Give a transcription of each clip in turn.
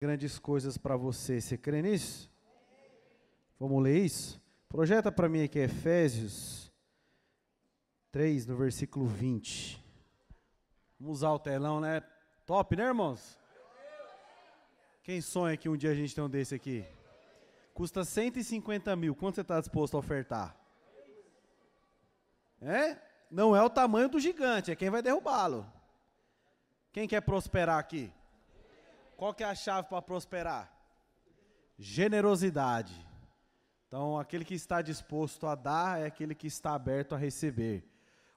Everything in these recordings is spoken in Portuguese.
Grandes coisas para você. Você crê nisso? Vamos ler isso? Projeta para mim aqui Efésios 3, no versículo 20. Vamos usar o telão, né? Top, né, irmãos? Quem sonha que um dia a gente tem um desse aqui? Custa 150 mil. Quanto você está disposto a ofertar? Não é o tamanho do gigante, é quem vai derrubá-lo. Quem quer prosperar aqui? Qual que é a chave para prosperar? Generosidade. Então, aquele que está disposto a dar é aquele que está aberto a receber.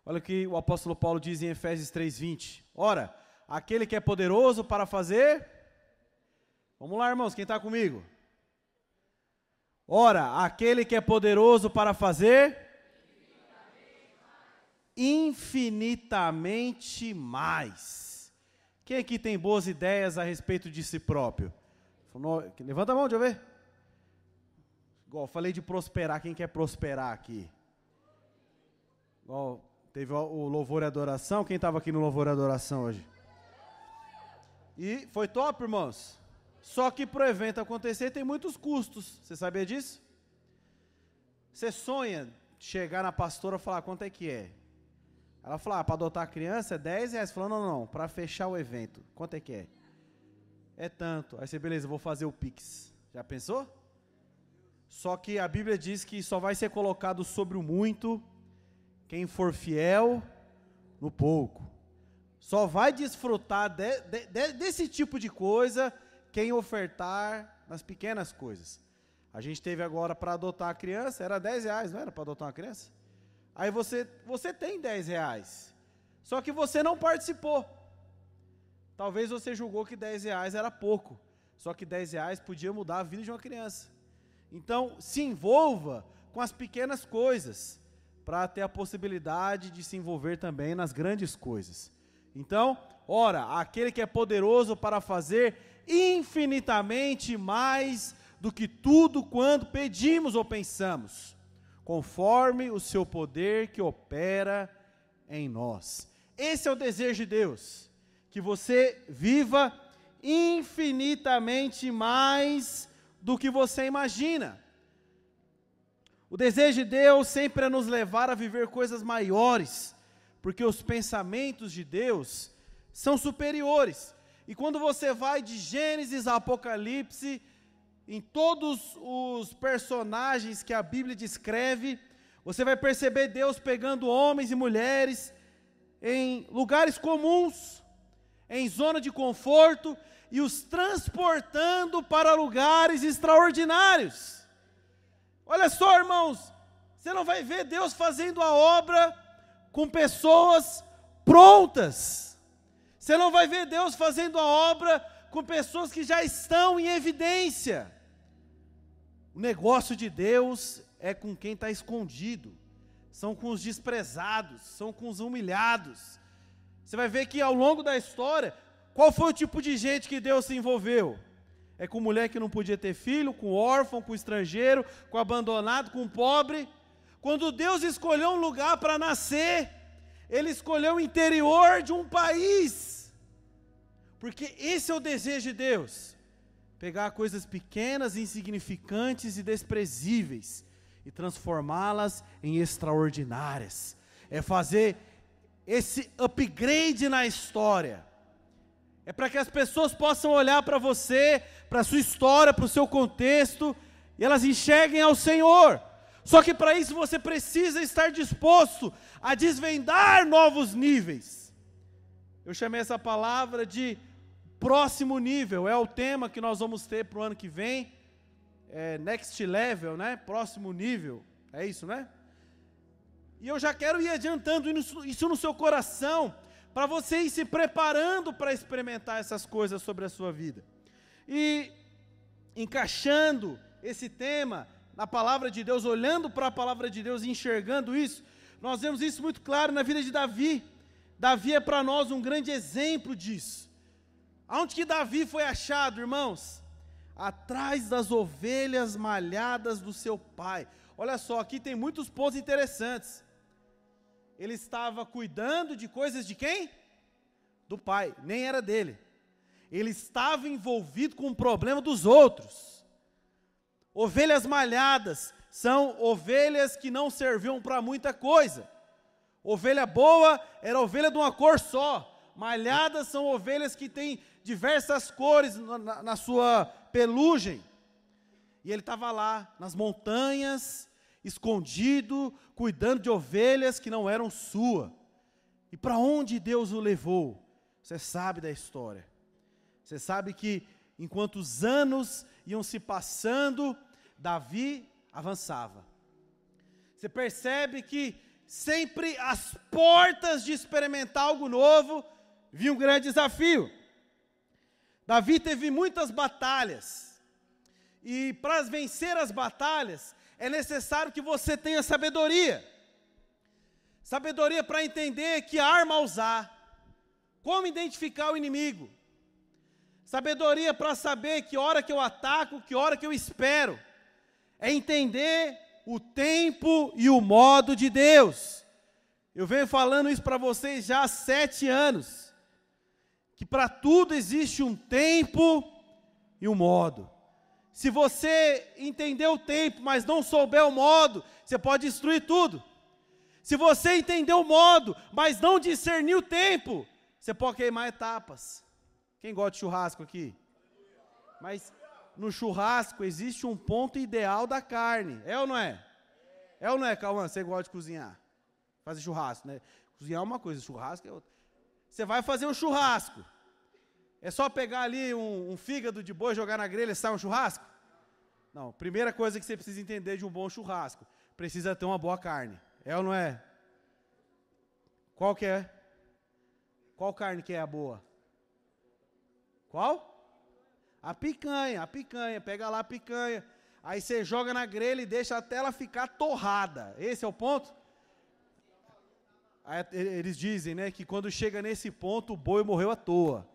Olha o que o apóstolo Paulo diz em Efésios 3:20. Ora, aquele que é poderoso para fazer... Vamos lá, irmãos, quem está comigo? Ora, aquele que é poderoso para fazer... infinitamente mais. Quem aqui tem boas ideias a respeito de si próprio? Levanta a mão, deixa eu ver. Igual, falei de prosperar, quem quer prosperar aqui? Igual, teve o louvor e adoração, quem estava aqui no louvor e adoração hoje? E foi top, irmãos? Só que para o evento acontecer tem muitos custos, você sabia disso? Você sonha chegar na pastora e falar, quanto é que é? Ela falou, para adotar a criança é 10 reais. Falou, não, para fechar o evento, quanto é que é? É tanto. Aí você, beleza, vou fazer o Pix. Já pensou? Só que a Bíblia diz que só vai ser colocado sobre o muito quem for fiel no pouco. Só vai desfrutar desse tipo de coisa quem ofertar nas pequenas coisas. A gente teve agora para adotar a criança, era 10 reais, não era para adotar uma criança? Aí você tem 10 reais, só que você não participou. Talvez você julgou que 10 reais era pouco, só que 10 reais podia mudar a vida de uma criança. Então, se envolva com as pequenas coisas, para ter a possibilidade de se envolver também nas grandes coisas. Então, ora, aquele que é poderoso para fazer infinitamente mais do que tudo quanto pedimos ou pensamos, conforme o seu poder que opera em nós. Esse é o desejo de Deus, que você viva infinitamente mais do que você imagina. O desejo de Deus sempre é nos levar a viver coisas maiores, porque os pensamentos de Deus são superiores. E quando você vai de Gênesis a Apocalipse, em todos os personagens que a Bíblia descreve, você vai perceber Deus pegando homens e mulheres em lugares comuns, em zona de conforto, e os transportando para lugares extraordinários. Olha só, irmãos, você não vai ver Deus fazendo a obra com pessoas prontas. Você não vai ver Deus fazendo a obra com pessoas que já estão em evidência. O negócio de Deus é com quem está escondido, são com os desprezados, são com os humilhados. Você vai ver que ao longo da história, qual foi o tipo de gente que Deus se envolveu? É com mulher que não podia ter filho, com órfão, com estrangeiro, com abandonado, com pobre. Quando Deus escolheu um lugar para nascer, Ele escolheu o interior de um país, porque esse é o desejo de Deus, pegar coisas pequenas, insignificantes e desprezíveis, e transformá-las em extraordinárias, é fazer esse upgrade na história, é para que as pessoas possam olhar para você, para a sua história, para o seu contexto, e elas enxerguem ao Senhor. Só que para isso você precisa estar disposto a desvendar novos níveis. Eu chamei essa palavra de próximo nível, é o tema que nós vamos ter para o ano que vem, next level, né? Próximo nível, é isso, né? E eu já quero ir adiantando isso no seu coração, para você ir se preparando para experimentar essas coisas sobre a sua vida. E encaixando esse tema na palavra de Deus, olhando para a palavra de Deus e enxergando isso, nós vemos isso muito claro na vida de Davi. Davi é para nós um grande exemplo disso. Aonde que Davi foi achado, irmãos? Atrás das ovelhas malhadas do seu pai. Olha só, aqui tem muitos pontos interessantes. Ele estava cuidando de coisas de quem? Do pai, nem era dele. ele estava envolvido com o problema dos outros. Ovelhas malhadas são ovelhas que não serviam para muita coisa. Ovelha boa era ovelha de uma cor só. Malhadas são ovelhas que têm diversas cores na sua pelugem. E ele estava lá, nas montanhas, escondido, cuidando de ovelhas que não eram sua. E para onde Deus o levou? Você sabe da história. Você sabe que, enquanto os anos iam se passando, Davi avançava. Você percebe que sempre às portas de experimentar algo novo, vinha um grande desafio. Davi teve muitas batalhas. E para vencer as batalhas, é necessário que você tenha sabedoria. Sabedoria para entender que arma usar, como identificar o inimigo. Sabedoria para saber que hora que eu ataco, que hora que eu espero. É entender o tempo e o modo de Deus. Eu venho falando isso para vocês já há 7 anos. Que para tudo existe um tempo e um modo. Se você entender o tempo, mas não souber o modo, você pode destruir tudo. Se você entender o modo, mas não discernir o tempo, você pode queimar etapas. Quem gosta de churrasco aqui? Mas no churrasco existe um ponto ideal da carne. É ou não é? É ou não é, Cauã? Você gosta de cozinhar? Fazer churrasco, né? Cozinhar é uma coisa, churrasco é outra. Você vai fazer um churrasco. É só pegar ali um fígado de boi, jogar na grelha e sai um churrasco? Não, primeira coisa que você precisa entender de um bom churrasco, precisa ter uma boa carne. É ou não é? Qual que é? Qual carne que é a boa? Qual? A picanha. Pega lá a picanha. Aí você joga na grelha e deixa até ela ficar torrada. Esse é o ponto? Aí, eles dizem, né, que quando chega nesse ponto, o boi morreu à toa.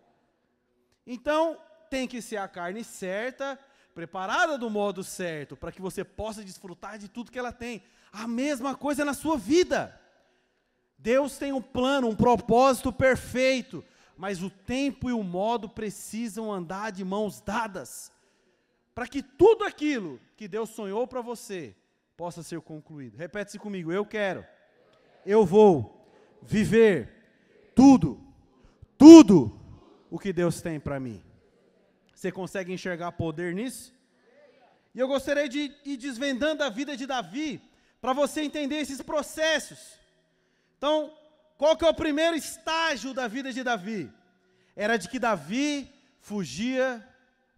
Então, tem que ser a carne certa, preparada do modo certo, para que você possa desfrutar de tudo que ela tem. A mesma coisa na sua vida. Deus tem um plano, um propósito perfeito, mas o tempo e o modo precisam andar de mãos dadas, para que tudo aquilo que Deus sonhou para você possa ser concluído. Repete-se comigo: eu quero, eu vou viver tudo o que Deus tem para mim. Você consegue enxergar poder nisso? E eu gostaria de ir desvendando a vida de Davi, para você entender esses processos. Então, qual que é o primeiro estágio da vida de Davi? Era de que Davi fugia,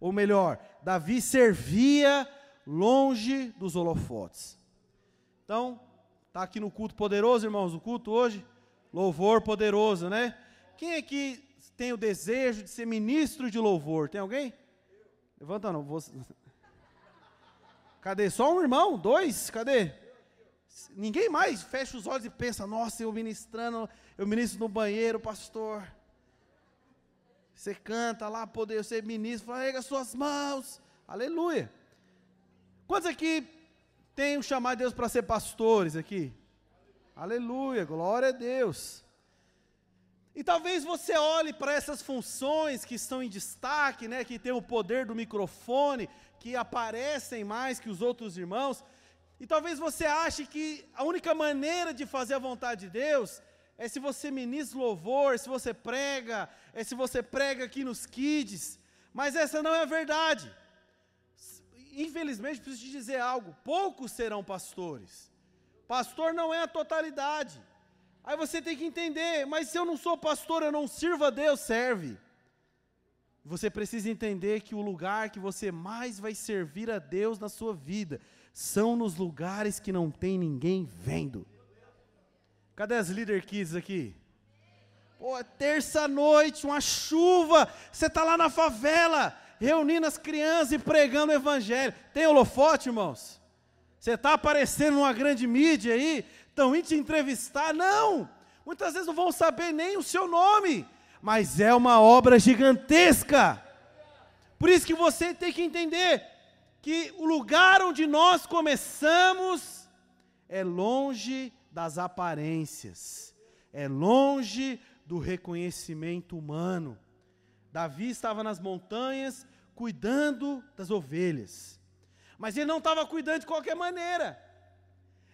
ou melhor, Davi servia longe dos holofotes. Então, está aqui no culto poderoso, irmãos, o culto hoje, louvor poderoso, né? Quem aqui tem o desejo de ser ministro de louvor? Tem alguém? Levanta não. Cadê? Só um irmão? 2? Cadê? Ninguém mais fecha os olhos e pensa: nossa, eu ministro no banheiro, pastor. Você canta lá, poder ser ministro, fala: erga suas mãos, aleluia. Quantos aqui tem o chamado de Deus para ser pastores aqui? Aleluia, glória a Deus. E talvez você olhe para essas funções que estão em destaque, né, que tem o poder do microfone, que aparecem mais que os outros irmãos, e talvez você ache que a única maneira de fazer a vontade de Deus é se você ministra louvor, se você prega aqui nos kids, mas essa não é a verdade. Infelizmente, preciso te dizer algo: poucos serão pastores. Pastor não é a totalidade. Aí você tem que entender: mas se eu não sou pastor, eu não sirvo a Deus. Serve. Você precisa entender que o lugar que você mais vai servir a Deus na sua vida são nos lugares que não tem ninguém vendo. Cadê as Leader Kids aqui? Pô, é terça-noite, uma chuva, você está lá na favela, reunindo as crianças e pregando o evangelho. Tem holofote, irmãos? Você está aparecendo numa grande mídia aí, estão indo te entrevistar? Não! Muitas vezes não vão saber nem o seu nome, mas é uma obra gigantesca. Por isso que você tem que entender que o lugar onde nós começamos é longe das aparências, é longe do reconhecimento humano. Davi estava nas montanhas, cuidando das ovelhas. Mas ele não estava cuidando de qualquer maneira.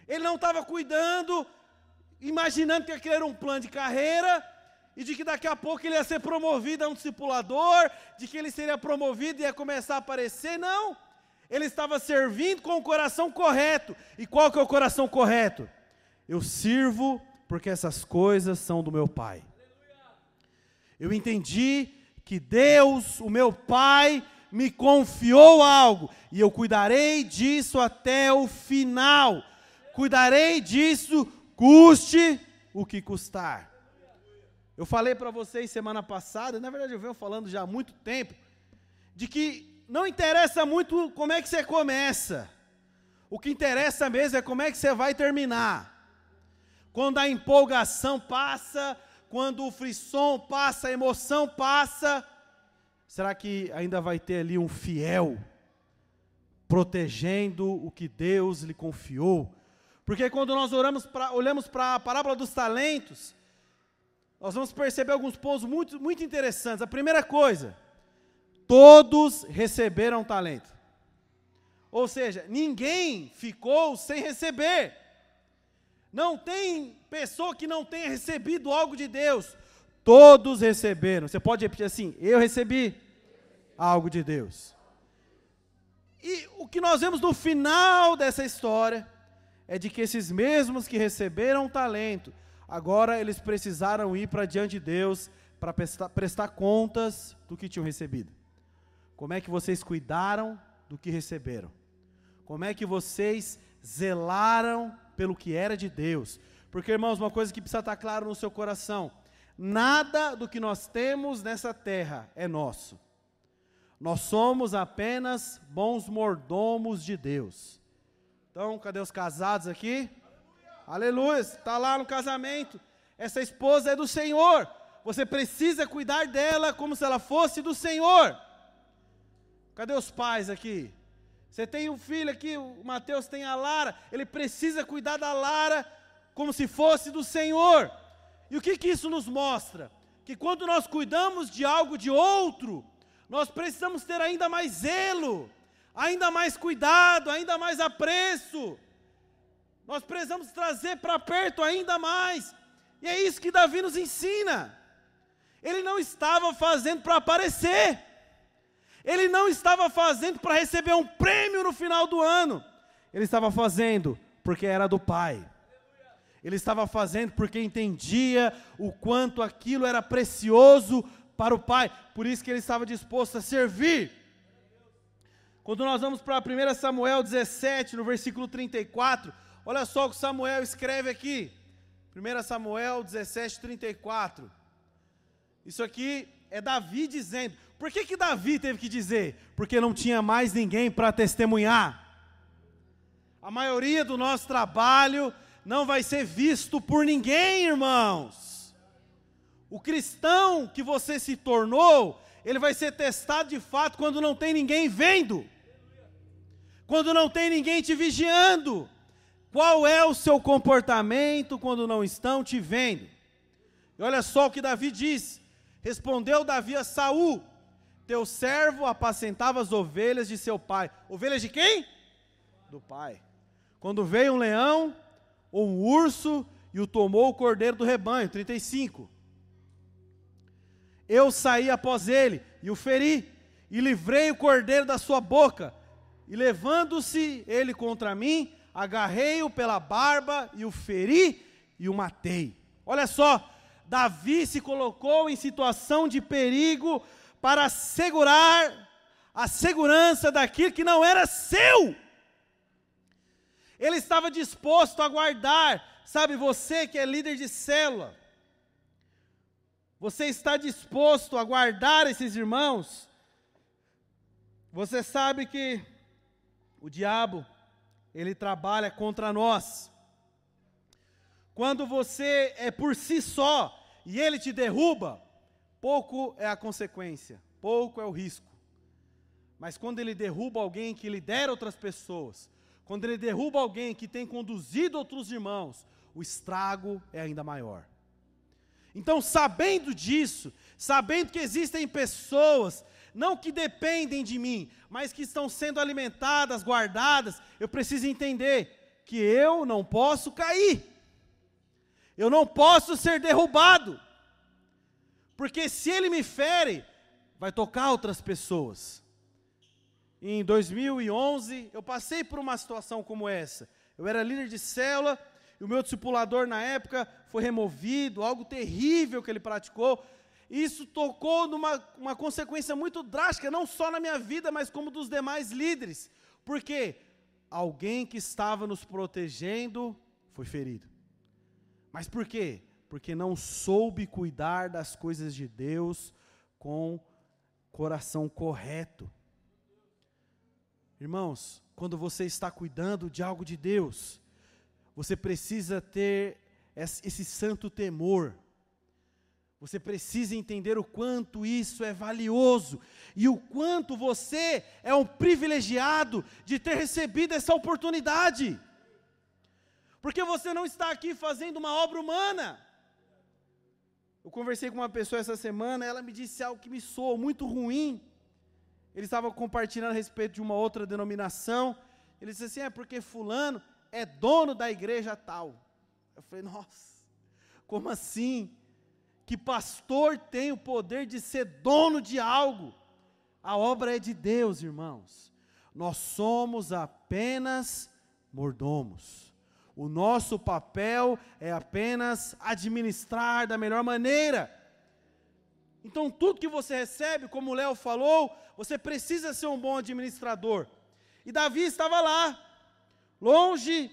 Ele não estava cuidando, imaginando que aquele era um plano de carreira, e de que daqui a pouco ele ia ser promovido a um discipulador, de que ele seria promovido e ia começar a aparecer. Não. Ele estava servindo com o coração correto. E qual que é o coração correto? Eu sirvo porque essas coisas são do meu Pai. Eu entendi que Deus, o meu Pai, me confiou algo, e eu cuidarei disso até o final. Cuidarei disso, custe o que custar. Eu falei para vocês semana passada, na verdade eu venho falando já há muito tempo, de que não interessa muito como é que você começa. O que interessa mesmo é como é que você vai terminar. Quando a empolgação passa, quando o frisson passa, a emoção passa, será que ainda vai ter ali um fiel protegendo o que Deus lhe confiou? Porque quando nós olhamos para a parábola dos talentos, nós vamos perceber alguns pontos muito, muito interessantes. A primeira coisa, todos receberam talento. Ou seja, ninguém ficou sem receber. Não tem pessoa que não tenha recebido algo de Deus. Todos receberam. Você pode repetir assim: eu recebi algo de Deus. E o que nós vemos no final dessa história é de que esses mesmos que receberam talento, agora eles precisaram ir para diante de Deus para prestar contas do que tinham recebido. Como é que vocês cuidaram do que receberam? Como é que vocês zelaram pelo que era de Deus? Porque, irmãos, uma coisa que precisa estar claro no seu coração: nada do que nós temos nessa terra é nosso. Nós somos apenas bons mordomos de Deus. Então, cadê os casados aqui? Aleluia, está lá no casamento. Essa esposa é do Senhor. Você precisa cuidar dela como se ela fosse do Senhor. Cadê os pais aqui? Você tem um filho aqui, o Mateus tem a Lara. Ele precisa cuidar da Lara como se fosse do Senhor. E o que isso nos mostra? Que quando nós cuidamos de algo de outro, nós precisamos ter ainda mais zelo, ainda mais cuidado, ainda mais apreço. Nós precisamos trazer para perto ainda mais. E é isso que Davi nos ensina. Ele não estava fazendo para aparecer. Ele não estava fazendo para receber um prêmio no final do ano. Ele estava fazendo porque era do Pai. Ele estava fazendo porque entendia o quanto aquilo era precioso para o Pai. Por isso que ele estava disposto a servir. Quando nós vamos para 1 Samuel 17, no versículo 34, olha só o que Samuel escreve aqui. 1 Samuel 17, 34. Isso aqui é Davi dizendo. Por que Davi teve que dizer? Porque não tinha mais ninguém para testemunhar. A maioria do nosso trabalho não vai ser visto por ninguém, irmãos. O cristão que você se tornou, ele vai ser testado de fato quando não tem ninguém vendo. Quando não tem ninguém te vigiando. Qual é o seu comportamento quando não estão te vendo? E olha só o que Davi diz. Respondeu Davi a Saul: teu servo apacentava as ovelhas de seu pai. Ovelhas de quem? Do pai. Quando veio um leão ou um urso e o tomou o cordeiro do rebanho. 35. Eu saí após ele e o feri, e livrei o cordeiro da sua boca, e levando-se ele contra mim, agarrei-o pela barba e o feri e o matei. Olha só, Davi se colocou em situação de perigo para assegurar a segurança daquilo que não era seu. Ele estava disposto a guardar. Sabe, você que é líder de célula, você está disposto a guardar esses irmãos? Você sabe que o diabo, ele trabalha contra nós. Quando você é por si só e ele te derruba, pouco é a consequência, pouco é o risco. Mas quando ele derruba alguém que lidera outras pessoas, quando ele derruba alguém que tem conduzido outros irmãos, o estrago é ainda maior. Então, sabendo disso, sabendo que existem pessoas, não que dependem de mim, mas que estão sendo alimentadas, guardadas, eu preciso entender que eu não posso cair, eu não posso ser derrubado, porque se ele me fere, vai tocar outras pessoas. Em 2011, eu passei por uma situação como essa. Eu era líder de célula, e o meu discipulador na época foi removido, algo terrível que ele praticou. Isso tocou numa consequência muito drástica, não só na minha vida, mas como dos demais líderes. Por quê? Alguém que estava nos protegendo foi ferido. Mas por quê? Porque não soube cuidar das coisas de Deus com coração correto. Irmãos, quando você está cuidando de algo de Deus, você precisa ter esse santo temor. Você precisa entender o quanto isso é valioso e o quanto você é um privilegiado de ter recebido essa oportunidade. Porque você não está aqui fazendo uma obra humana. Eu conversei com uma pessoa essa semana, ela me disse algo que me soou muito ruim. Ele estava compartilhando a respeito de uma outra denominação. Ele disse assim, porque fulano é dono da igreja tal. Eu falei, nossa, como assim? Que pastor tem o poder de ser dono de algo? A obra é de Deus, irmãos. Nós somos apenas mordomos. O nosso papel é apenas administrar da melhor maneira. Então tudo que você recebe, como o Léo falou, você precisa ser um bom administrador. E Davi estava lá, longe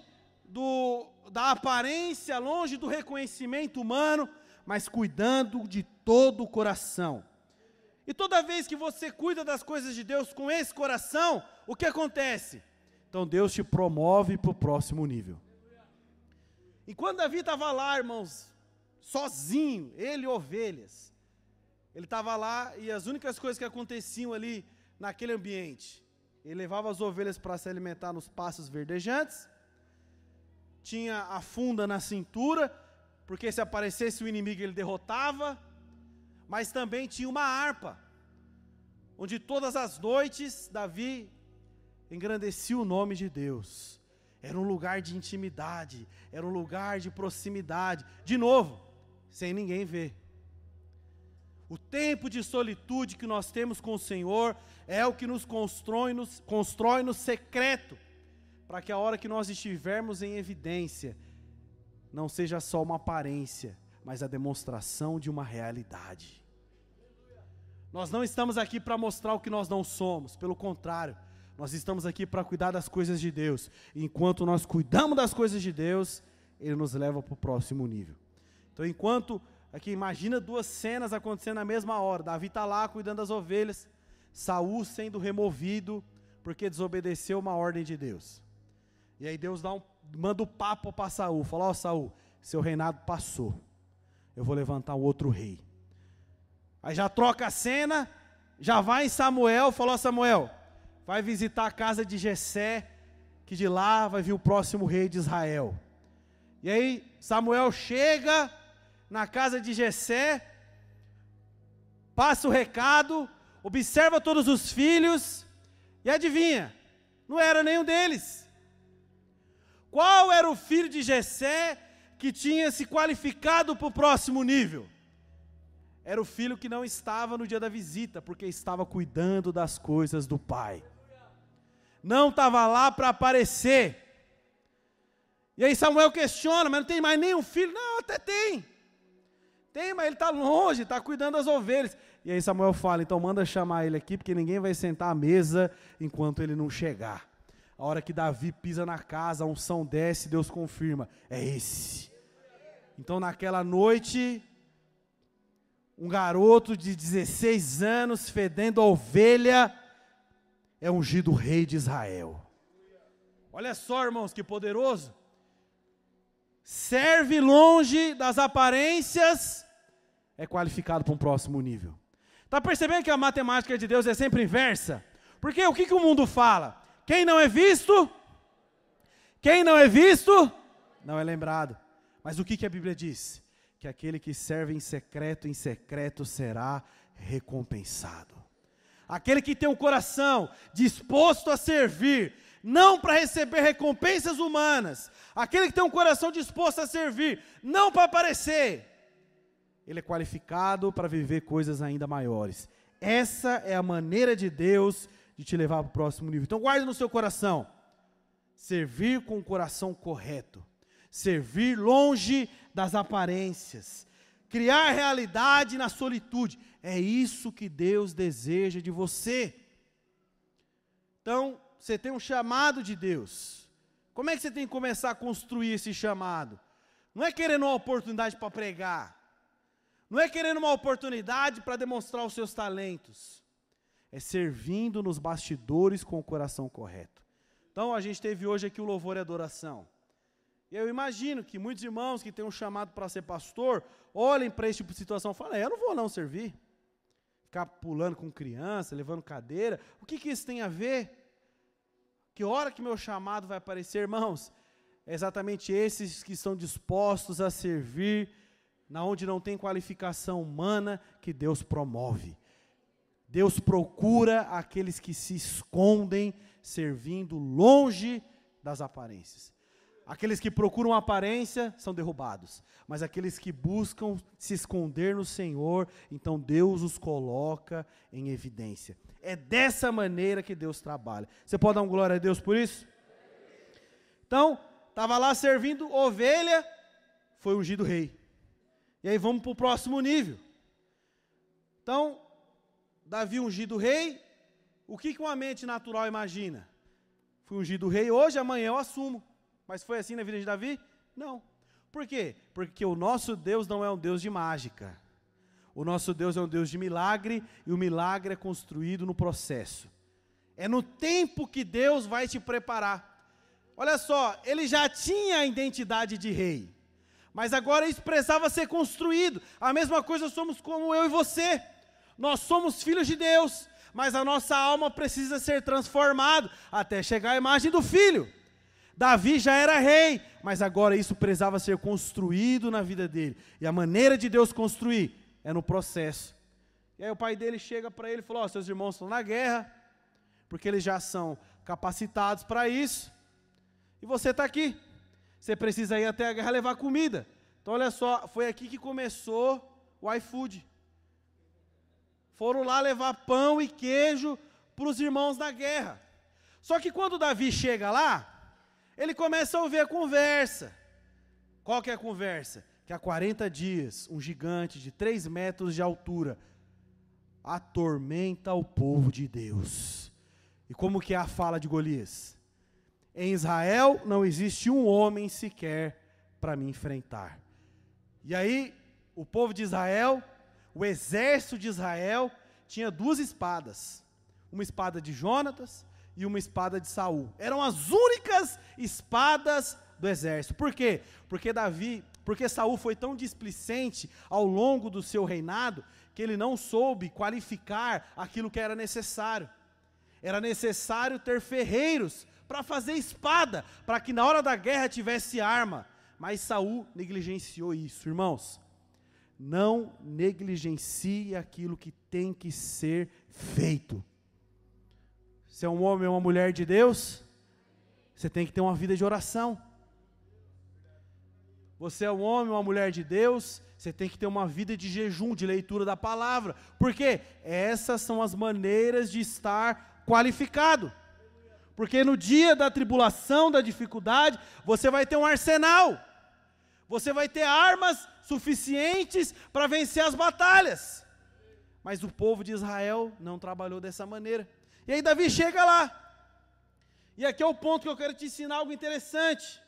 da aparência, longe do reconhecimento humano, mas cuidando de todo o coração. E toda vez que você cuida das coisas de Deus com esse coração, o que acontece? Então Deus te promove para o próximo nível. Enquanto Davi estava lá, irmãos, sozinho, ele e ovelhas, ele estava lá e as únicas coisas que aconteciam ali naquele ambiente, ele levava as ovelhas para se alimentar nos pastos verdejantes, tinha a funda na cintura, porque se aparecesse o inimigo ele derrotava, mas também tinha uma harpa, onde todas as noites Davi engrandecia o nome de Deus. Era um lugar de intimidade, era um lugar de proximidade, de novo, sem ninguém ver. O tempo de solitude que nós temos com o Senhor é o que nos constrói no secreto, para que a hora que nós estivermos em evidência, não seja só uma aparência, mas a demonstração de uma realidade. Nós não estamos aqui para mostrar o que nós não somos, pelo contrário, nós estamos aqui para cuidar das coisas de Deus. E enquanto nós cuidamos das coisas de Deus, Ele nos leva para o próximo nível. Então, enquanto, aqui imagina duas cenas acontecendo na mesma hora. Davi está lá cuidando das ovelhas, Saul sendo removido, porque desobedeceu uma ordem de Deus. E aí Deus manda o papo para Saul, fala, Saul, seu reinado passou, eu vou levantar um outro rei. Aí já troca a cena, já vai em Samuel, falou, Samuel, vai visitar a casa de Jessé, que de lá vai vir o próximo rei de Israel. E aí Samuel chega na casa de Jessé, passa o recado, observa todos os filhos, e adivinha, não era nenhum deles. Qual era o filho de Jessé que tinha se qualificado para o próximo nível? Era o filho que não estava no dia da visita, porque estava cuidando das coisas do pai. Não estava lá para aparecer. E aí Samuel questiona, mas não tem mais nenhum filho? Não, até tem. Tem, mas ele está longe, está cuidando das ovelhas. E aí Samuel fala, então manda chamar ele aqui, porque ninguém vai sentar à mesa enquanto ele não chegar. A hora que Davi pisa na casa, a unção desce, Deus confirma, é esse. Então naquela noite, um garoto de 16 anos, fedendo a ovelha, é ungido rei de Israel. Olha só, irmãos, que poderoso. Serve longe das aparências, é qualificado para um próximo nível. Está percebendo que a matemática de Deus é sempre inversa? Porque o que o mundo fala? Quem não é visto, não é lembrado. Mas o que a Bíblia diz? que aquele que serve em secreto será recompensado. Aquele que tem um coração disposto a servir, não para receber recompensas humanas, aquele que tem um coração disposto a servir, não para aparecer, ele é qualificado para viver coisas ainda maiores. Essa é a maneira de Deus de te levar para o próximo nível. Então guarde no seu coração, servir com o coração correto, servir longe das aparências, criar realidade na solitude, é isso que Deus deseja de você. Então, você tem um chamado de Deus, como é que você tem que começar a construir esse chamado? Não é querendo uma oportunidade para pregar, não é querendo uma oportunidade para demonstrar os seus talentos, é servindo nos bastidores com o coração correto. Então a gente teve hoje aqui o louvor e adoração, e eu imagino que muitos irmãos que têm um chamado para ser pastor, olhem para esse tipo de situação e falem, eu não vou não servir, ficar pulando com criança, levando cadeira, o que isso tem a ver? Que hora que meu chamado vai aparecer, irmãos? É exatamente esses que estão dispostos a servir, na onde não tem qualificação humana, que Deus promove. Deus procura aqueles que se escondem, servindo longe das aparências. Aqueles que procuram aparência são derrubados, mas aqueles que buscam se esconder no Senhor, então Deus os coloca em evidência. É dessa maneira que Deus trabalha. Você pode dar um glória a Deus por isso? Então, estava lá servindo ovelha, foi ungido rei. E aí vamos para o próximo nível. Então, Davi ungido rei, o que uma mente natural imagina? Fui ungido rei hoje, amanhã eu assumo. Mas foi assim na vida de Davi? Não. Por quê? Porque o nosso Deus não é um Deus de mágica. O nosso Deus é um Deus de milagre, e o milagre é construído no processo. É no tempo que Deus vai te preparar. Olha só, ele já tinha a identidade de rei, mas agora isso precisava ser construído. A mesma coisa somos como eu e você. Nós somos filhos de Deus, mas a nossa alma precisa ser transformada até chegar à imagem do Filho. Davi já era rei, mas agora isso precisava ser construído na vida dele. E a maneira de Deus construir é no processo. E aí o pai dele chega para ele e falou, seus irmãos estão na guerra, porque eles já são capacitados para isso, e você está aqui. Você precisa ir até a guerra levar comida. Então olha só, foi aqui que começou o iFood. Foram lá levar pão e queijo para os irmãos na guerra. Só que quando Davi chega lá, ele começa a ouvir a conversa. Qual que é a conversa? Que há 40 dias, um gigante de 3 metros de altura atormenta o povo de Deus. E como que é a fala de Golias? Em Israel não existe um homem sequer para me enfrentar. E aí, o povo de Israel, o exército de Israel, tinha 2 espadas. Uma espada de Jonatas e uma espada de Saul. Eram as únicas espadas do exército. Por quê? Porque Saul foi tão displicente ao longo do seu reinado, que ele não soube qualificar aquilo que era necessário. Era necessário ter ferreiros para fazer espada, para que na hora da guerra tivesse arma. Mas Saul negligenciou isso, irmãos. Não negligencie aquilo que tem que ser feito. Você é um homem ou uma mulher de Deus, você tem que ter uma vida de oração. Você é um homem ou uma mulher de Deus, você tem que ter uma vida de jejum, de leitura da palavra. Por quê? Essas são as maneiras de estar qualificado. Porque no dia da tribulação, da dificuldade, você vai ter um arsenal. Você vai ter armas suficientes para vencer as batalhas. Mas o povo de Israel não trabalhou dessa maneira. E aí Davi chega lá. E aqui é o ponto que eu quero te ensinar algo interessante.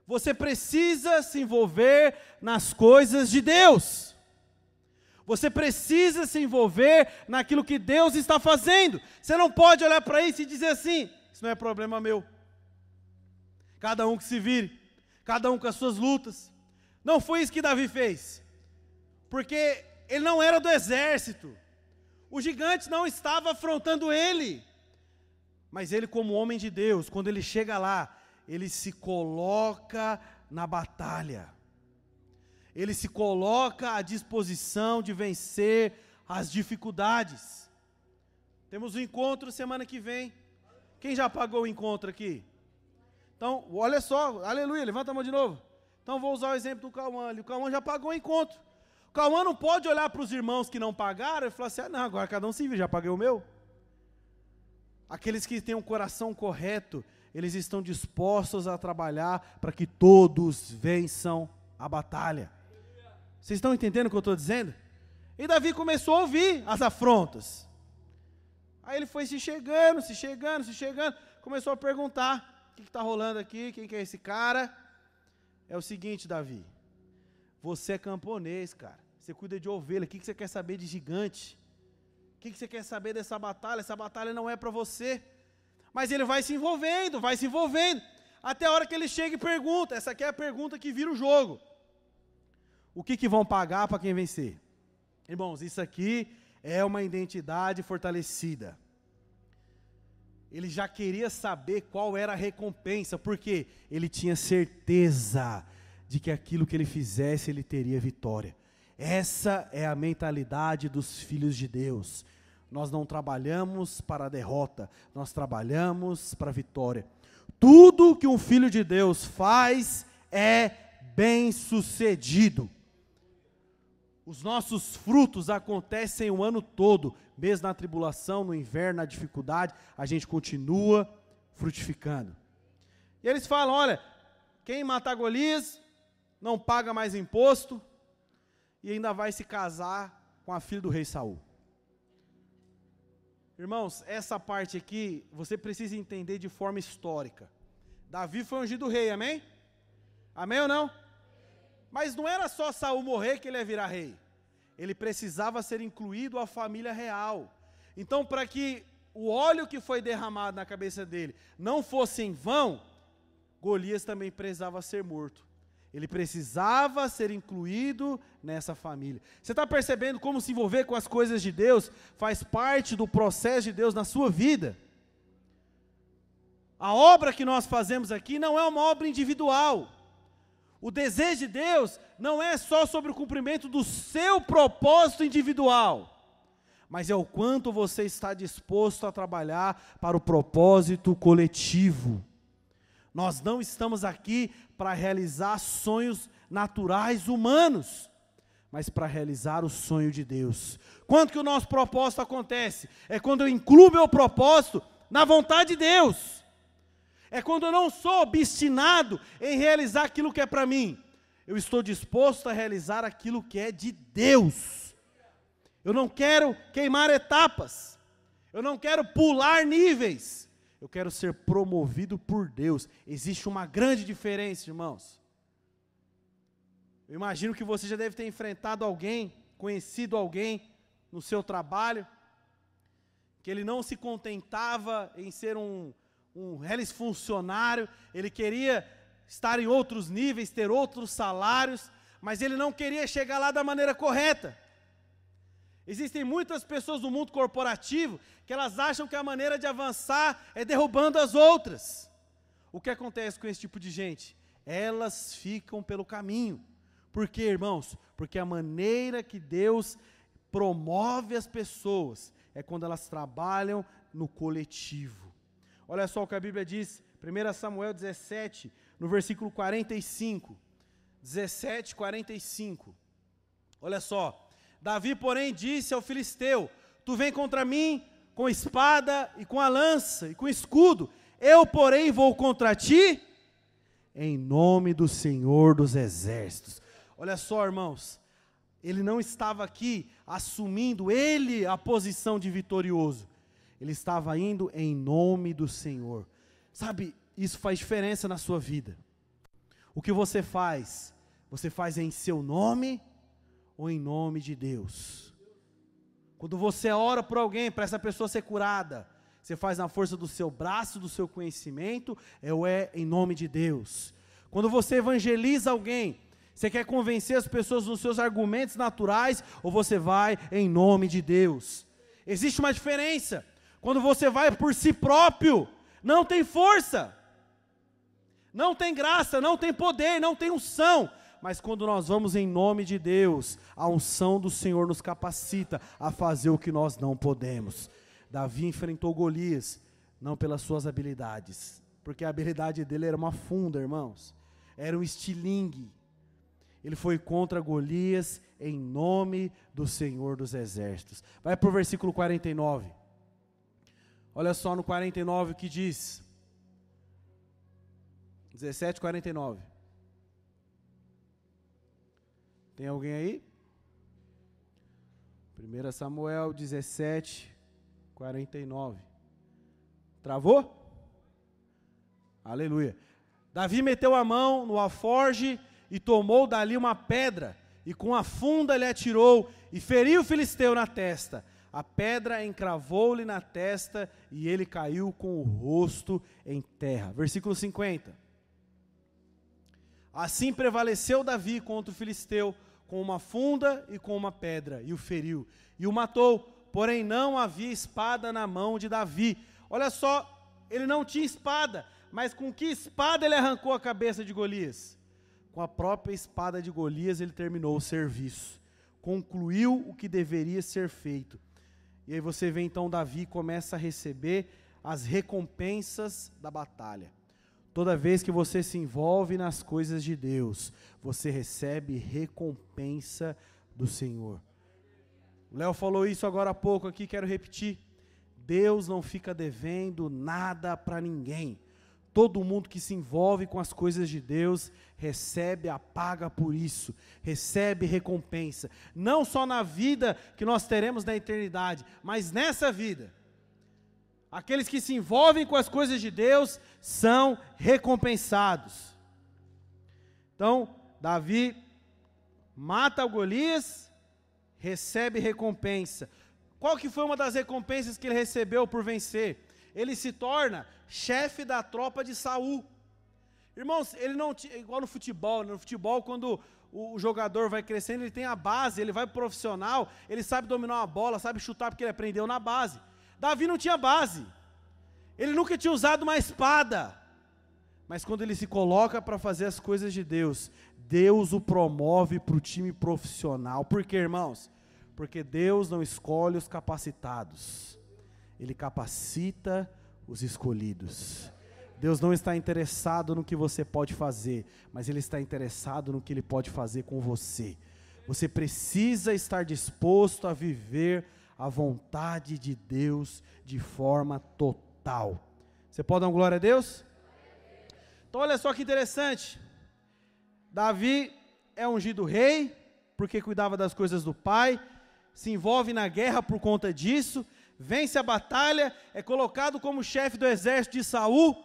Você precisa se envolver nas coisas de Deus. Você precisa se envolver naquilo que Deus está fazendo. Você não pode olhar para isso e dizer assim, isso não é problema meu. Cada um que se vire, cada um com as suas lutas. Não foi isso que Davi fez. Porque ele não era do exército. O gigante não estava afrontando ele. Mas ele, como homem de Deus, quando ele chega lá, ele se coloca na batalha. ele se coloca à disposição de vencer as dificuldades. Temos um encontro semana que vem. Quem já pagou o encontro aqui? Então, olha só, aleluia, levanta a mão de novo. Então, vou usar o exemplo do Cauã. O Cauã já pagou o encontro. O Cauã não pode olhar para os irmãos que não pagaram e falar assim, não, agora cada um se vira, já paguei o meu. Aqueles que têm um coração correto, eles estão dispostos a trabalhar para que todos vençam a batalha. Vocês estão entendendo o que eu estou dizendo? E Davi começou a ouvir as afrontas. Aí ele foi se chegando, começou a perguntar, o que está rolando aqui, quem que é esse cara? É o seguinte, Davi, você é camponês, cara, você cuida de ovelha, o que você quer saber de gigante? O que você quer saber dessa batalha? Essa batalha não é para você. Mas ele vai se envolvendo, até a hora que ele chega e pergunta, essa aqui é a pergunta que vira o jogo. O que vão pagar para quem vencer? Irmãos, isso aqui é uma identidade fortalecida. Ele já queria saber qual era a recompensa, porque ele tinha certeza de que aquilo que ele fizesse, ele teria vitória. Essa é a mentalidade dos filhos de Deus. Nós não trabalhamos para a derrota, nós trabalhamos para a vitória. Tudo que um filho de Deus faz é bem-sucedido. Os nossos frutos acontecem o ano todo, mesmo na tribulação, no inverno, na dificuldade, a gente continua frutificando. E eles falam, olha, quem matar Golias não paga mais imposto e ainda vai se casar com a filha do rei Saul. Irmãos, essa parte aqui, você precisa entender de forma histórica. Davi foi ungido rei, amém? Amém ou não? Mas não era só Saul morrer que ele ia virar rei. Ele precisava ser incluído à família real. Então, para que o óleo que foi derramado na cabeça dele não fosse em vão, Golias também precisava ser morto. Ele precisava ser incluído nessa família. Você está percebendo como se envolver com as coisas de Deus faz parte do processo de Deus na sua vida? A obra que nós fazemos aqui não é uma obra individual. O desejo de Deus não é só sobre o cumprimento do seu propósito individual, mas é o quanto você está disposto a trabalhar para o propósito coletivo. Nós não estamos aqui para realizar sonhos naturais humanos, mas para realizar o sonho de Deus. Quando que o nosso propósito acontece? É quando eu incluo meu propósito na vontade de Deus. É quando eu não sou obstinado em realizar aquilo que é para mim. Eu estou disposto a realizar aquilo que é de Deus. Eu não quero queimar etapas. Eu não quero pular níveis. Eu quero ser promovido por Deus. Existe uma grande diferença, irmãos. Eu imagino que você já deve ter enfrentado alguém, conhecido alguém no seu trabalho, que ele não se contentava em ser um reles funcionário, ele queria estar em outros níveis, ter outros salários, mas ele não queria chegar lá da maneira correta. Existem muitas pessoas no mundo corporativo que elas acham que a maneira de avançar é derrubando as outras. O que acontece com esse tipo de gente? Elas ficam pelo caminho. Por quê, irmãos? Porque a maneira que Deus promove as pessoas é quando elas trabalham no coletivo. Olha só o que a Bíblia diz, 1 Samuel 17, no versículo 45. 17, 45. Olha só. Davi, porém, disse ao filisteu, tu vem contra mim com espada e com a lança e com escudo, eu, porém, vou contra ti em nome do Senhor dos Exércitos. Olha só, irmãos, ele não estava aqui assumindo ele a posição de vitorioso, ele estava indo em nome do Senhor. Sabe, isso faz diferença na sua vida. O que você faz em seu nome ou em nome de Deus? Quando você ora por alguém, para essa pessoa ser curada, você faz na força do seu braço, do seu conhecimento, ou é em nome de Deus? Quando você evangeliza alguém, você quer convencer as pessoas dos seus argumentos naturais, ou você vai em nome de Deus? Existe uma diferença. Quando você vai por si próprio, não tem força, não tem graça, não tem poder, não tem unção. mas quando nós vamos em nome de Deus, a unção do Senhor nos capacita a fazer o que nós não podemos. Davi enfrentou Golias, não pelas suas habilidades, porque a habilidade dele era uma funda, irmãos, era um estilingue. Ele foi contra Golias em nome do Senhor dos Exércitos. Vai para o versículo 49. Olha só no 49 o que diz. 17:49. Tem alguém aí? 1 Samuel 17:49. Travou? Aleluia. Davi meteu a mão no alforje e tomou dali uma pedra, e com a funda lhe atirou, e feriu o filisteu na testa. A pedra encravou-lhe na testa, e ele caiu com o rosto em terra. Versículo 50. Assim prevaleceu Davi contra o filisteu, com uma funda e com uma pedra, e o feriu, e o matou, porém não havia espada na mão de Davi. Olha só, ele não tinha espada, mas com que espada ele arrancou a cabeça de Golias? Com a própria espada de Golias ele terminou o serviço, concluiu o que deveria ser feito. E aí você vê então Davi começa a receber as recompensas da batalha. Toda vez que você se envolve nas coisas de Deus, você recebe recompensa do Senhor. O Léo falou isso agora há pouco aqui, quero repetir. Deus não fica devendo nada para ninguém. Todo mundo que se envolve com as coisas de Deus recebe a paga por isso, recebe recompensa, não só na vida que nós teremos na eternidade, mas nessa vida. Aqueles que se envolvem com as coisas de Deus são recompensados. Então, Davi mata o Golias, recebe recompensa. Qual que foi uma das recompensas que ele recebeu por vencer? Ele se torna chefe da tropa de Saul. Irmãos, ele não tinha, igual no futebol quando o jogador vai crescendo, ele tem a base, ele vai pro profissional, ele sabe dominar uma bola, sabe chutar porque ele aprendeu na base. Davi não tinha base, ele nunca tinha usado uma espada, mas quando ele se coloca para fazer as coisas de Deus, Deus o promove para o time profissional. Por quê, irmãos? Porque Deus não escolhe os capacitados, Ele capacita os escolhidos. Deus não está interessado no que você pode fazer, mas Ele está interessado no que Ele pode fazer com você. Você precisa estar disposto a viver a vontade de Deus de forma total. Você pode dar uma glória a Deus? Então olha só que interessante. Davi é ungido rei, porque cuidava das coisas do pai, se envolve na guerra por conta disso, vence a batalha, é colocado como chefe do exército de Saul.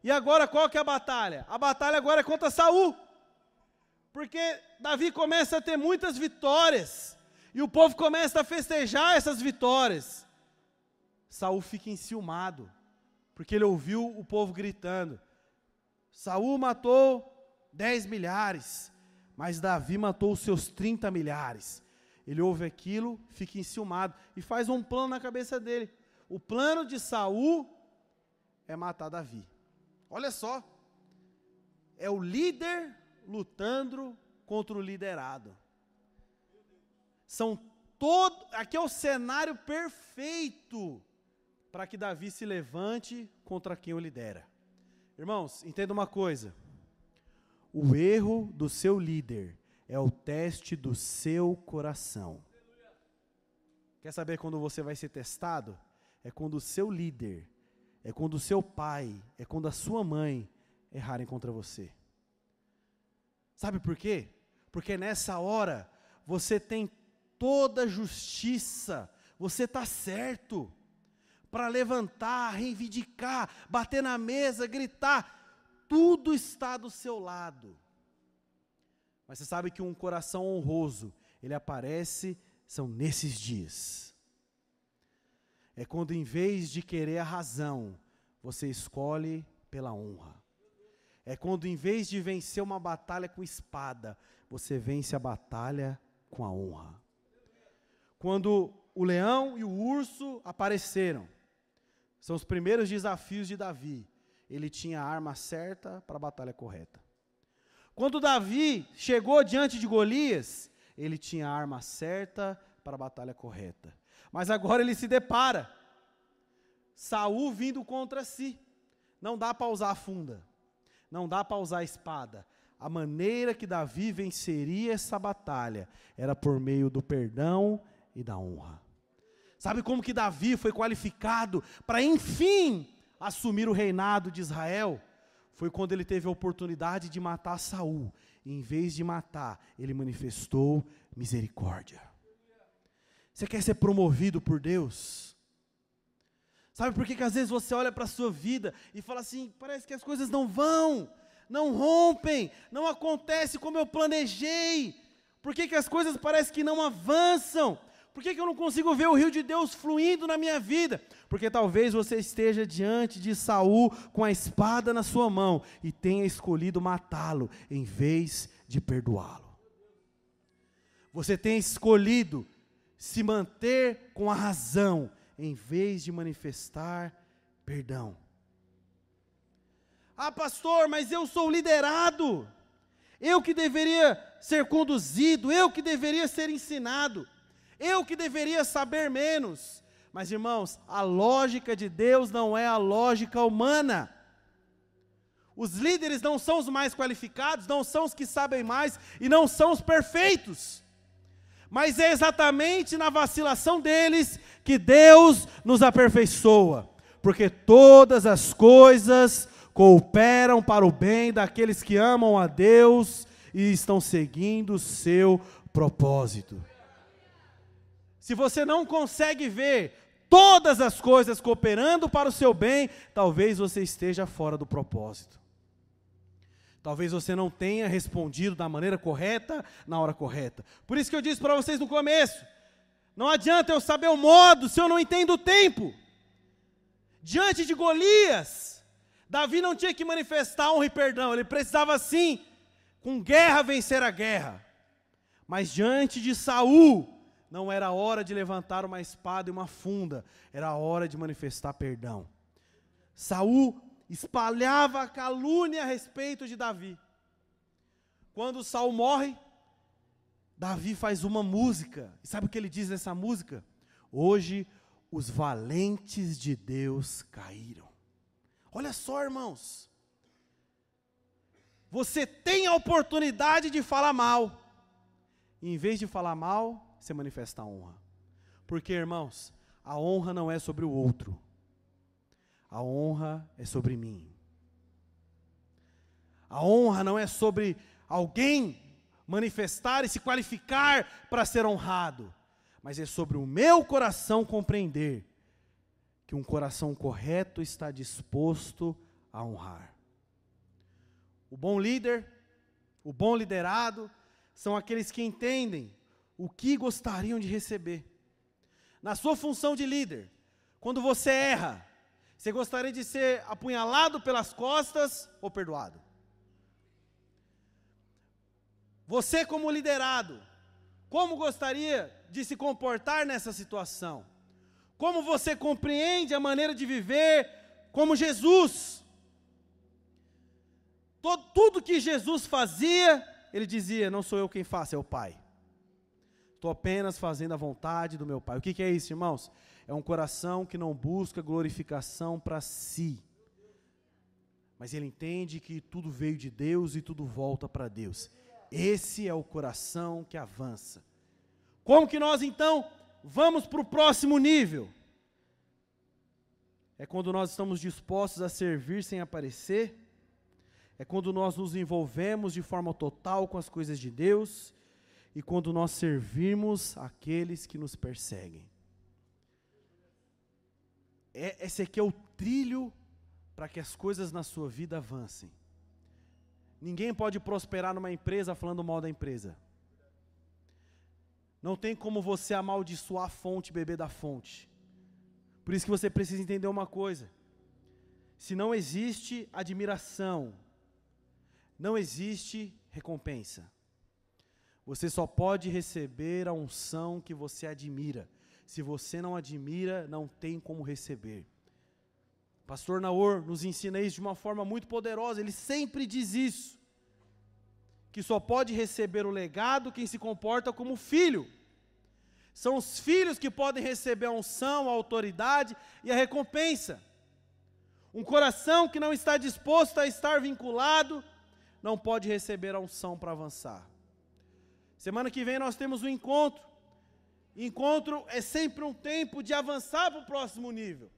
E agora qual que é a batalha? A batalha agora é contra Saul, porque Davi começa a ter muitas vitórias, e o povo começa a festejar essas vitórias. Saul fica enciumado, porque ele ouviu o povo gritando. Saul matou 10 milhares, mas Davi matou os seus 30 milhares. Ele ouve aquilo, fica enciumado, e faz um plano na cabeça dele. O plano de Saul é matar Davi. Olha só, é o líder lutando contra o liderado. Aqui é o cenário perfeito para que Davi se levante contra quem o lidera. Irmãos, entenda uma coisa: o erro do seu líder é o teste do seu coração. Quer saber quando você vai ser testado? É quando o seu líder, é quando o seu pai, é quando a sua mãe errarem contra você. Sabe por quê? Porque nessa hora você tem toda a justiça, você está certo para levantar, reivindicar, bater na mesa, gritar, tudo está do seu lado. Mas você sabe que um coração honroso, ele aparece, são nesses dias. É quando em vez de querer a razão, você escolhe pela honra. É quando em vez de vencer uma batalha com espada, você vence a batalha com a honra. Quando o leão e o urso apareceram, são os primeiros desafios de Davi. Ele tinha a arma certa para a batalha correta. Quando Davi chegou diante de Golias, ele tinha a arma certa para a batalha correta. Mas agora ele se depara, Saul vindo contra si. Não dá para usar a funda, não dá para usar a espada. A maneira que Davi venceria essa batalha era por meio do perdão e da honra. Sabe como que Davi foi qualificado para, enfim, assumir o reinado de Israel? Foi quando ele teve a oportunidade de matar Saul. E em vez de matar, ele manifestou misericórdia. Você quer ser promovido por Deus? Sabe por que às vezes você olha para a sua vida e fala assim, parece que as coisas não vão, não rompem, não acontece como eu planejei? Por que as coisas parecem que não avançam? Por que eu não consigo ver o rio de Deus fluindo na minha vida? Porque talvez você esteja diante de Saul com a espada na sua mão e tenha escolhido matá-lo em vez de perdoá-lo. Você tem escolhido se manter com a razão em vez de manifestar perdão. Ah, pastor, mas eu sou liderado. Eu que deveria ser conduzido, eu que deveria ser ensinado. Eu que deveria saber menos. Mas, irmãos, a lógica de Deus não é a lógica humana. Os líderes não são os mais qualificados, não são os que sabem mais e não são os perfeitos. Mas é exatamente na vacilação deles que Deus nos aperfeiçoa. Porque todas as coisas cooperam para o bem daqueles que amam a Deus e estão seguindo o seu propósito. Se você não consegue ver todas as coisas cooperando para o seu bem, talvez você esteja fora do propósito. Talvez você não tenha respondido da maneira correta, na hora correta. Por isso que eu disse para vocês no começo, não adianta eu saber o modo se eu não entendo o tempo. Diante de Golias, Davi não tinha que manifestar honra e perdão, ele precisava sim, com guerra vencer a guerra. Mas diante de Saul, não era hora de levantar uma espada e uma funda, era hora de manifestar perdão. Saul espalhava a calúnia a respeito de Davi. Quando Saul morre, Davi faz uma música. E sabe o que ele diz nessa música? Hoje os valentes de Deus caíram. Olha só, irmãos. Você tem a oportunidade de falar mal. E em vez de falar mal, você manifesta a honra. Porque, irmãos, a honra não é sobre o outro. A honra é sobre mim. A honra não é sobre alguém manifestar e se qualificar para ser honrado. Mas é sobre o meu coração compreender que um coração correto está disposto a honrar. O bom líder, o bom liderado, são aqueles que entendem o que gostariam de receber. Na sua função de líder, quando você erra, você gostaria de ser apunhalado pelas costas ou perdoado? Você como liderado, como gostaria de se comportar nessa situação? Como você compreende a maneira de viver como Jesus? Tudo que Jesus fazia, ele dizia, não sou eu quem faço, é o Pai. Estou apenas fazendo a vontade do meu Pai. O que é isso, irmãos? É um coração que não busca glorificação para si. Mas ele entende que tudo veio de Deus e tudo volta para Deus. Esse é o coração que avança. Como que nós então vamos para o próximo nível? É quando nós estamos dispostos a servir sem aparecer. É quando nós nos envolvemos de forma total com as coisas de Deus. E quando nós servirmos aqueles que nos perseguem. Esse aqui é o trilho para que as coisas na sua vida avancem. Ninguém pode prosperar numa empresa falando mal da empresa. Não tem como você amaldiçoar a fonte e beber da fonte. Por isso que você precisa entender uma coisa. Se não existe admiração, não existe recompensa. Você só pode receber a unção que você admira. Se você não admira, não tem como receber. Pastor Naor nos ensina isso de uma forma muito poderosa. Ele sempre diz isso. que só pode receber o legado quem se comporta como filho. São os filhos que podem receber a unção, a autoridade e a recompensa. Um coração que não está disposto a estar vinculado, não pode receber a unção para avançar. Semana que vem nós temos um encontro. Encontro é sempre um tempo de avançar para o próximo nível.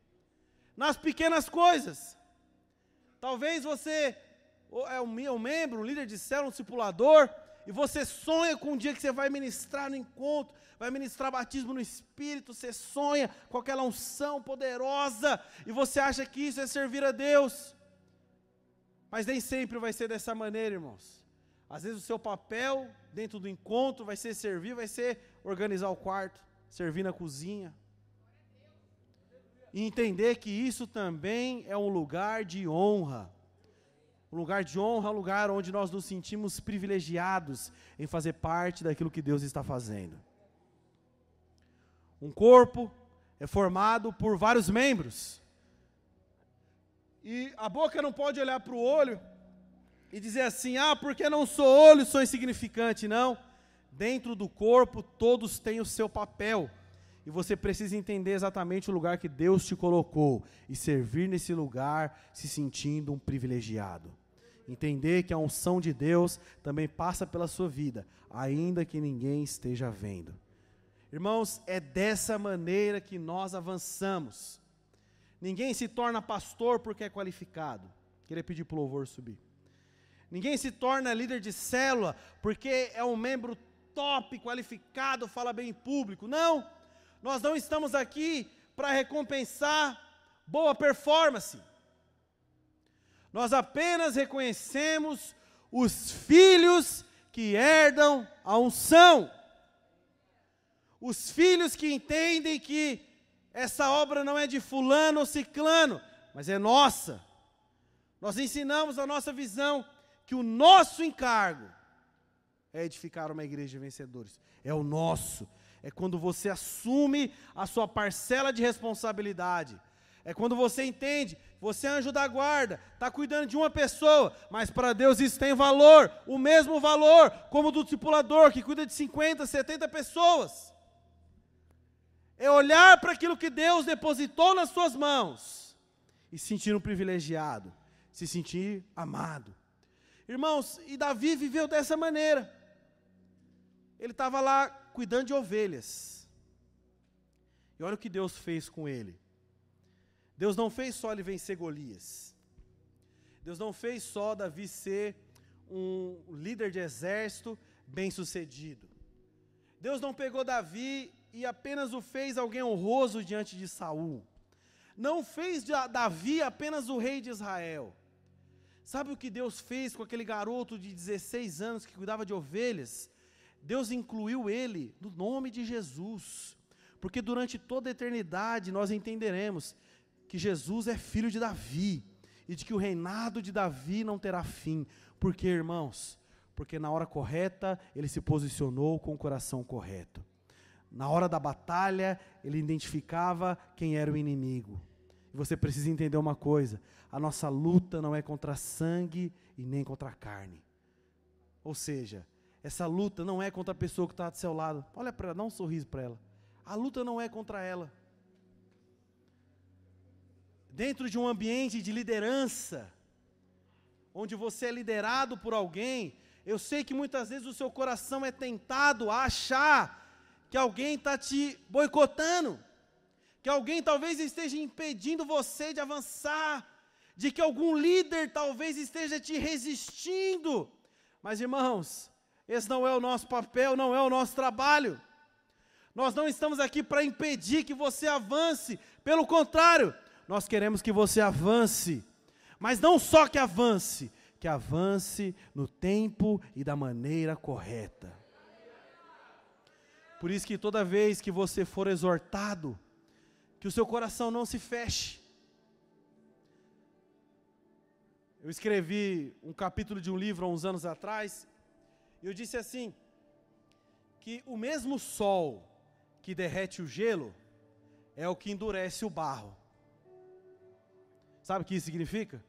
Nas pequenas coisas. Talvez você é um membro, um líder de célula, um discipulador, e você sonha com um dia que você vai ministrar no encontro, vai ministrar batismo no Espírito, você sonha com aquela unção poderosa, e você acha que isso é servir a Deus. Mas nem sempre vai ser dessa maneira, irmãos. Às vezes o seu papel dentro do encontro vai ser servir, vai ser organizar o quarto, servir na cozinha. E entender que isso também é um lugar de honra. Um lugar de honra é um lugar onde nós nos sentimos privilegiados em fazer parte daquilo que Deus está fazendo. Um corpo é formado por vários membros. E a boca não pode olhar para o olho e dizer assim, porque não sou olho, sou insignificante. Não. Dentro do corpo, todos têm o seu papel. E você precisa entender exatamente o lugar que Deus te colocou e servir nesse lugar se sentindo um privilegiado. Entender que a unção de Deus também passa pela sua vida, ainda que ninguém esteja vendo. Irmãos, é dessa maneira que nós avançamos. Ninguém se torna pastor porque é qualificado. Queria pedir para o louvor subir. Ninguém se torna líder de célula porque é um membro top, qualificado, fala bem em público. Não. Nós não estamos aqui para recompensar boa performance. Nós apenas reconhecemos os filhos que herdam a unção. Os filhos que entendem que essa obra não é de fulano ou ciclano, mas é nossa. Nós ensinamos a nossa visão que o nosso encargo é edificar uma igreja de vencedores. É o nosso. É quando você assume a sua parcela de responsabilidade. É quando você entende, você é anjo da guarda, está cuidando de uma pessoa, mas para Deus isso tem valor, o mesmo valor como do discipulador que cuida de 50, 70 pessoas. É olhar para aquilo que Deus depositou nas suas mãos e se sentir um privilegiado, se sentir amado. Irmãos, e Davi viveu dessa maneira. Ele estava lá cuidando de ovelhas. E olha o que Deus fez com ele. Deus não fez só ele vencer Golias. Deus não fez só Davi ser um líder de exército bem-sucedido. Deus não pegou Davi e apenas o fez alguém honroso diante de Saul. Não fez de Davi apenas o rei de Israel. Sabe o que Deus fez com aquele garoto de 16 anos que cuidava de ovelhas? Deus incluiu ele no nome de Jesus, porque durante toda a eternidade nós entenderemos que Jesus é filho de Davi, e de que o reinado de Davi não terá fim. Por quê, irmãos? Porque na hora correta ele se posicionou com o coração correto. Na hora da batalha ele identificava quem era o inimigo. E você precisa entender uma coisa, a nossa luta não é contra sangue e nem contra a carne. Ou seja, essa luta não é contra a pessoa que está do seu lado. Olha para ela, dá um sorriso para ela. A luta não é contra ela. Dentro de um ambiente de liderança, onde você é liderado por alguém, eu sei que muitas vezes o seu coração é tentado a achar que alguém está te boicotando, que alguém talvez esteja impedindo você de avançar, de que algum líder talvez esteja te resistindo. Mas, irmãos, esse não é o nosso papel, não é o nosso trabalho. Nós não estamos aqui para impedir que você avance, pelo contrário, nós queremos que você avance, mas não só que avance no tempo e da maneira correta. Por isso que toda vez que você for exortado, que o seu coração não se feche. Eu escrevi um capítulo de um livro há uns anos atrás, e eu disse assim, que o mesmo sol que derrete o gelo, é o que endurece o barro. Sabe o que isso significa?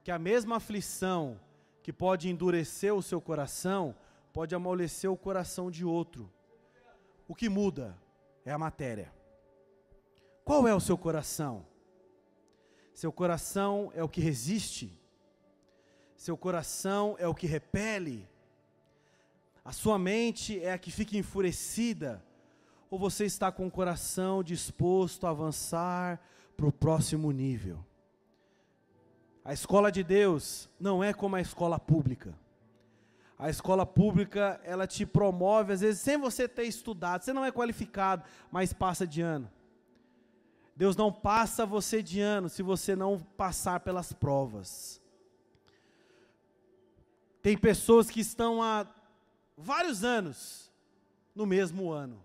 Que a mesma aflição que pode endurecer o seu coração, pode amolecer o coração de outro. O que muda é a matéria. Qual é o seu coração? Seu coração é o que resiste? Seu coração é o que repele? A sua mente é a que fica enfurecida? Ou você está com o coração disposto a avançar para o próximo nível? A escola de Deus não é como a escola pública. A escola pública, ela te promove, às vezes, sem você ter estudado. Você não é qualificado, mas passa de ano. Deus não passa você de ano se você não passar pelas provas. Tem pessoas que estão há vários anos no mesmo ano.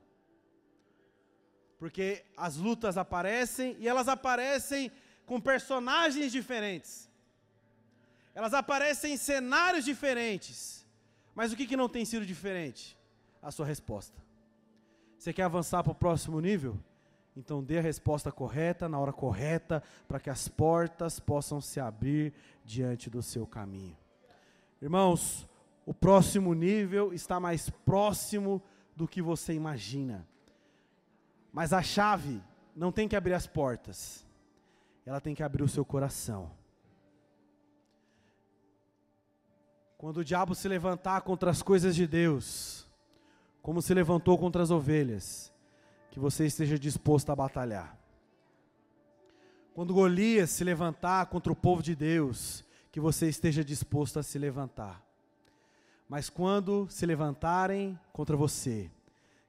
Porque as lutas aparecem e elas aparecem com personagens diferentes. Elas aparecem em cenários diferentes. Mas o que não tem sido diferente? A sua resposta. Você quer avançar para o próximo nível? Então dê a resposta correta, na hora correta, para que as portas possam se abrir diante do seu caminho. Irmãos, o próximo nível está mais próximo do que você imagina. Mas a chave não tem que abrir as portas. Ela tem que abrir o seu coração. Quando o diabo se levantar contra as coisas de Deus, como se levantou contra as ovelhas, que você esteja disposto a batalhar. Quando Golias se levantar contra o povo de Deus, que você esteja disposto a se levantar. Mas quando se levantarem contra você,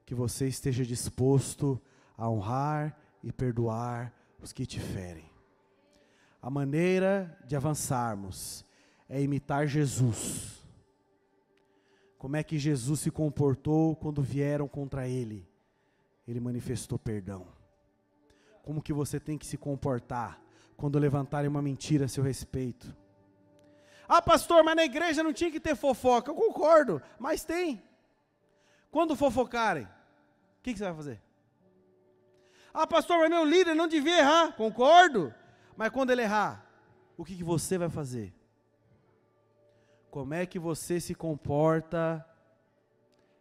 que você esteja disposto a honrar e perdoar os que te ferem. A maneira de avançarmos é imitar Jesus. Como é que Jesus se comportou quando vieram contra ele? Ele manifestou perdão. Como que você tem que se comportar quando levantarem uma mentira a seu respeito? Ah, pastor, mas na igreja não tinha que ter fofoca. Eu concordo, mas tem. Quando fofocarem, o que você vai fazer? Ah, pastor, mas meu líder não devia errar. Concordo, mas quando ele errar, o que você vai fazer? Como é que você se comporta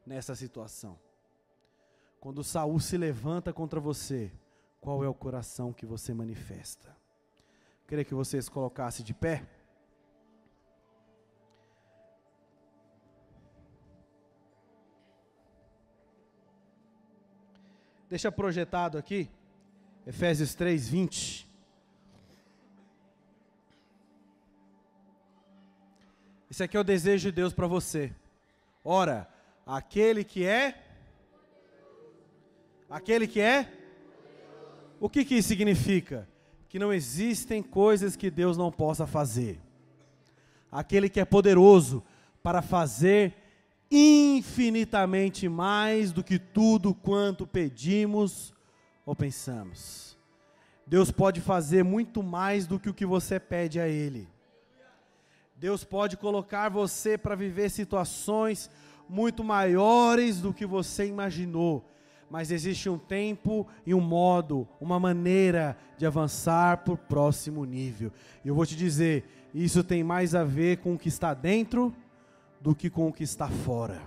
nessa situação? Quando Saul se levanta contra você, qual é o coração que você manifesta? Queria que vocês colocassem de pé. Deixa projetado aqui, Efésios 3:20. Esse aqui é o desejo de Deus para você. Ora, aquele que é? O que isso significa? Que não existem coisas que Deus não possa fazer. Aquele que é poderoso para fazer infinitamente mais do que tudo quanto pedimos ou pensamos. Deus pode fazer muito mais do que o que você pede a Ele. Deus pode colocar você para viver situações muito maiores do que você imaginou. Mas existe um tempo e um modo, uma maneira de avançar para o próximo nível. E eu vou te dizer, isso tem mais a ver com o que está dentro do que com o que está fora.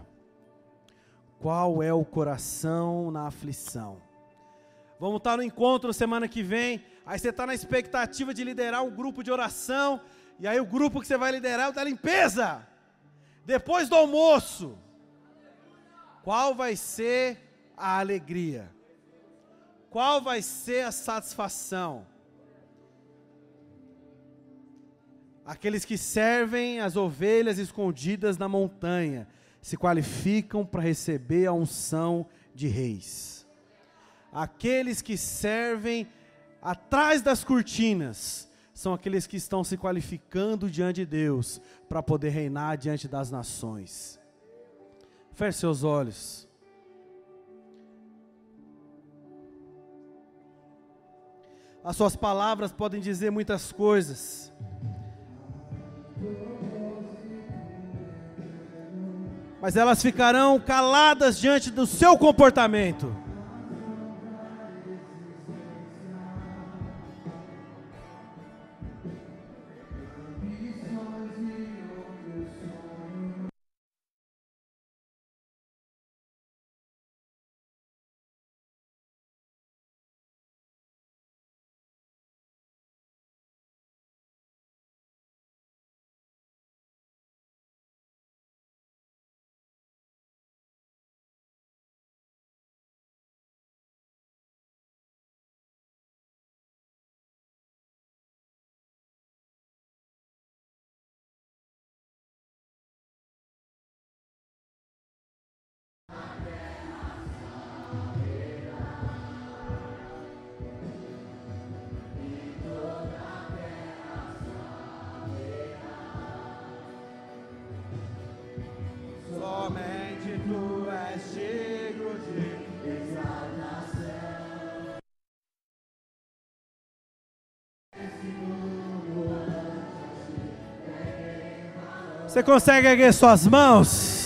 Qual é o coração na aflição? Vamos estar no encontro semana que vem, aí você está na expectativa de liderar um grupo de oração, e aí o grupo que você vai liderar é o da limpeza. Depois do almoço, qual vai ser a alegria? Qual vai ser a satisfação? Aqueles que servem as ovelhas escondidas na montanha se qualificam para receber a unção de reis. Aqueles que servem atrás das cortinas são aqueles que estão se qualificando diante de Deus para poder reinar diante das nações. Feche seus olhos. As suas palavras podem dizer muitas coisas. Mas elas ficarão caladas diante do seu comportamento. Você consegue erguer suas mãos?